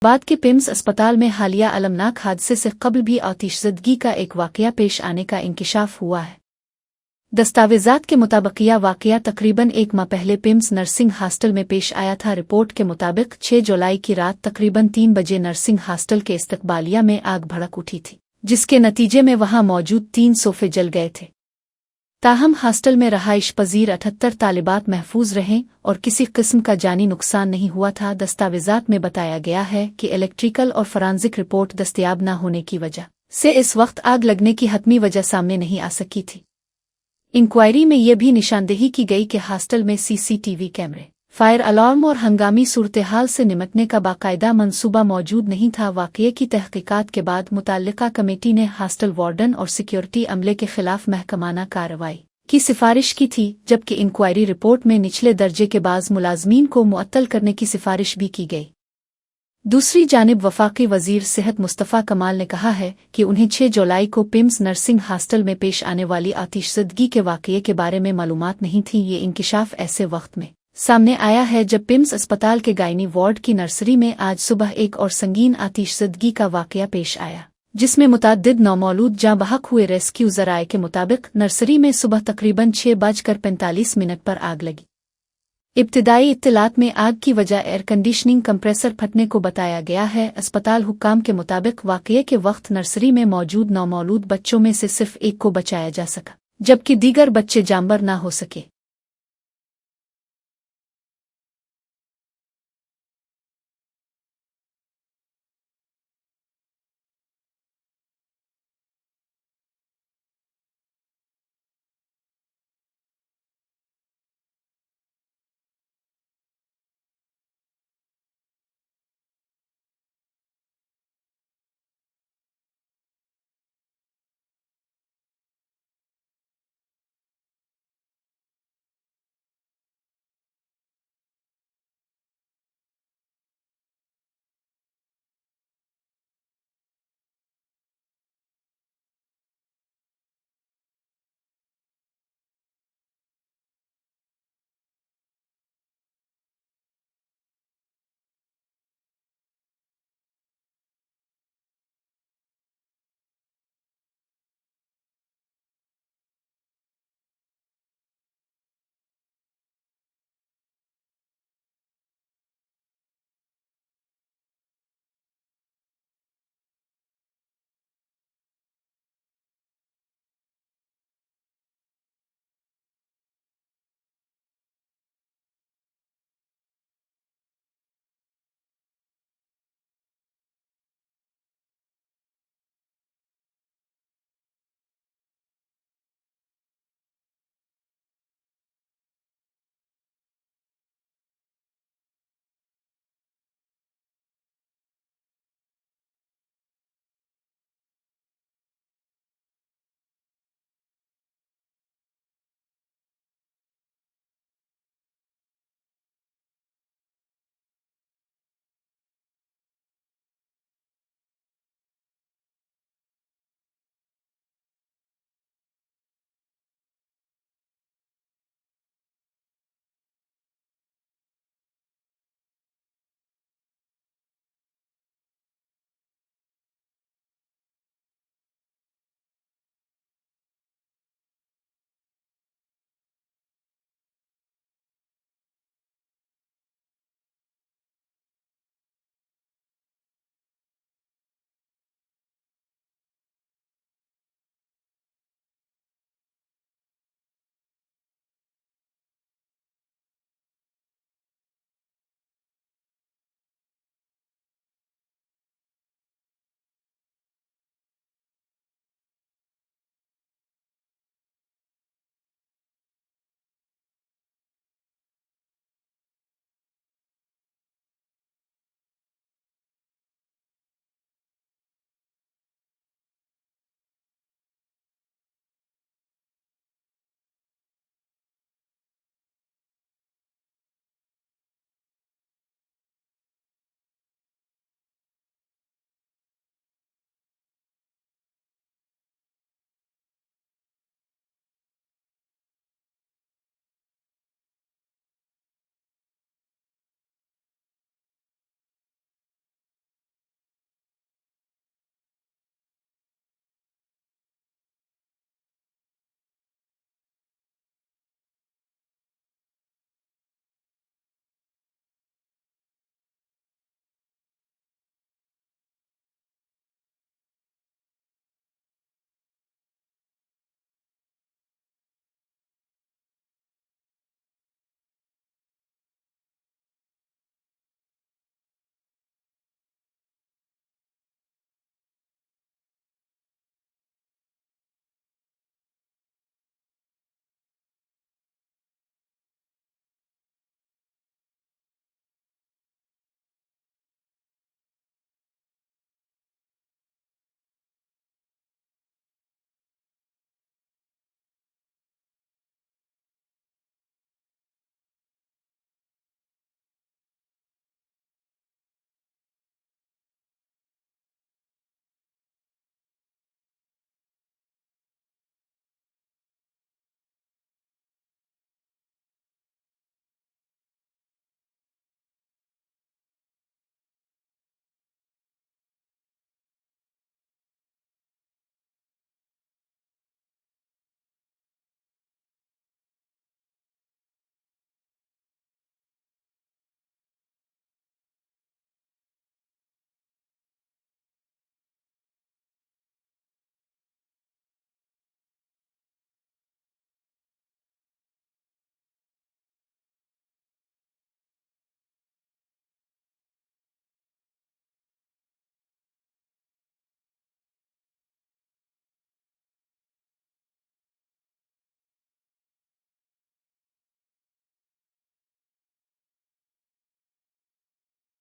बाद के पिम्स अस्पताल में हालिया अलमनाक हादसे से कबल भी आतिशज़दगी का एक वाक़या पेश आने का इंकिशाफ हुआ है। दस्तावेज़ात के मुताबिक यह वाक़या तकरीबन एक माह पहले पिम्स नर्सिंग हॉस्टल में पेश आया था। रिपोर्ट के मुताबिक 6 जुलाई की रात तकरीबन 3 बजे नर्सिंग हॉस्टल के इस्तकबालिया में आग भड़क उठी थी, जिसके नतीजे में वहां मौजूद 3 सोफे जल गए थे। ताहम हॉस्टल में रहाइश पजीर 78 तालिबात महफूज रहें और किसी किस्म का जानी नुकसान नहीं हुआ था। दस्तावेज़ात में बताया गया है कि इलेक्ट्रिकल और फॉरेंसिक रिपोर्ट दस्तयाब न होने की वजह से इस वक्त आग लगने की हतमी वजह सामने नहीं आ सकी थी। इंक्वायरी में यह भी निशानदेही की गई कि हॉस्टल में CCTV कैमरे, फायर अलार्म और हंगामी सूरत-ए-हाल से निपटने का बाकायदा मंसूबा मौजूद नहीं था। वाक़ये की तहकीकात के बाद मुतल्लिका कमेटी ने हॉस्टल वार्डन और सिक्योरिटी अमले के खिलाफ महकमाना कार्रवाई की सिफारिश की थी, जबकि इंक्वायरी रिपोर्ट में निचले दर्जे के बाज़ मुलाजमीन को मुअत्तल करने की सिफारिश भी की गई। दूसरी जानिब वफाकी वज़ीर सेहत मुस्तफ़ा कमाल ने कहा है कि उन्हें 6 जुलाई को पिम्स नर्सिंग हॉस्टल में पेश आने वाली आतिशज़दगी के वाक़ये के बारे में मालूमात नहीं थी। ये इंकिशाफ ऐसे वक्त में सामने आया है जब पिम्स अस्पताल के गायनी वार्ड की नर्सरी में आज सुबह एक और संगीन आतिशज़दगी का वाक़या पेश आया, जिसमें मुतअद्दिद नौमौलूद जाँ बहक हुए। रेस्क्यू ज़राए के मुताबिक नर्सरी में सुबह तकरीबन 6:45 पर आग लगी। इब्तिदाई इत्तलात में आग की वजह एयर कंडीशनिंग कंप्रेसर फटने को बताया गया है। अस्पताल हुक्काम के मुताबिक वाक़ये के वक्त नर्सरी में मौजूद नौमौलूद बच्चों में से सिर्फ एक को बचाया जा सका, जबकि दीगर बच्चे जानबर न हो सके।